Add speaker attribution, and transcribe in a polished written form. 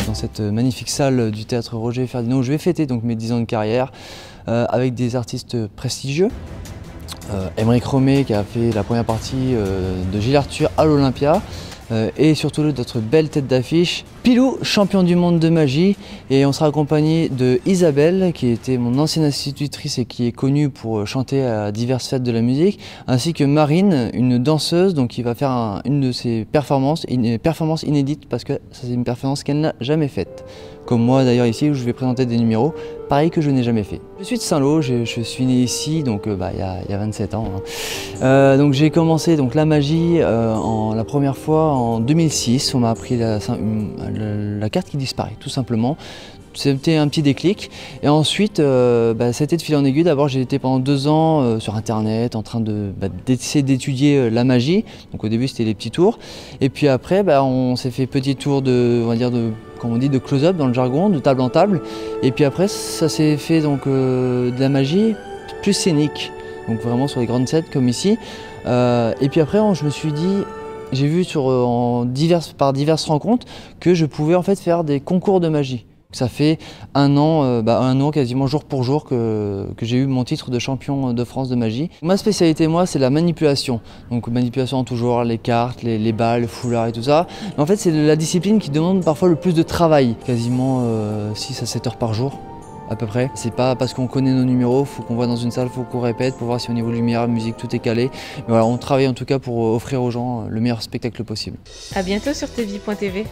Speaker 1: Dans cette magnifique salle du théâtre Roger Ferdinand où je vais fêter donc mes 10 ans de carrière avec des artistes prestigieux. Aymeric Romet qui a fait la première partie de Gilles Arthur à l'Olympia et surtout notre belle tête d'affiche, Pilou, champion du monde de magie, et on sera accompagné de Isabelle qui était mon ancienne institutrice et qui est connue pour chanter à diverses fêtes de la musique, ainsi que Marine, une danseuse donc qui va faire une de ses performances, une performance inédite parce que c'est une performance qu'elle n'a jamais faite. Comme moi d'ailleurs ici où je vais présenter des numéros, pareil que je n'ai jamais fait. Je suis de Saint-Lô, je suis né ici donc il y a 27 ans. Donc j'ai commencé donc, la magie la première fois en 2006, on m'a appris la carte qui disparaît tout simplement. C'était un petit déclic et ensuite c'était de fil en aiguille. D'abord j'ai été pendant 2 ans sur internet en train d'essayer d'étudier la magie. Donc au début c'était les petits tours et puis après on s'est fait petit tour de close-up dans le jargon, de table en table, et puis après ça s'est fait donc de la magie plus scénique, donc vraiment sur les grandes scènes comme ici, et puis après je me suis dit, j'ai vu par diverses rencontres que je pouvais en fait faire des concours de magie. Ça fait un an quasiment jour pour jour que j'ai eu mon titre de champion de France de magie. Ma spécialité, moi, c'est la manipulation. Donc manipulation en tout genre, les cartes, les balles, le foulard et tout ça. Mais en fait, c'est la discipline qui demande parfois le plus de travail. Quasiment 6 à 7 heures par jour, à peu près. C'est pas parce qu'on connaît nos numéros, faut qu'on va dans une salle, faut qu'on répète pour voir si au niveau lumière, musique, tout est calé. Mais voilà, on travaille en tout cas pour offrir aux gens le meilleur spectacle possible.
Speaker 2: À bientôt sur tvie.tv.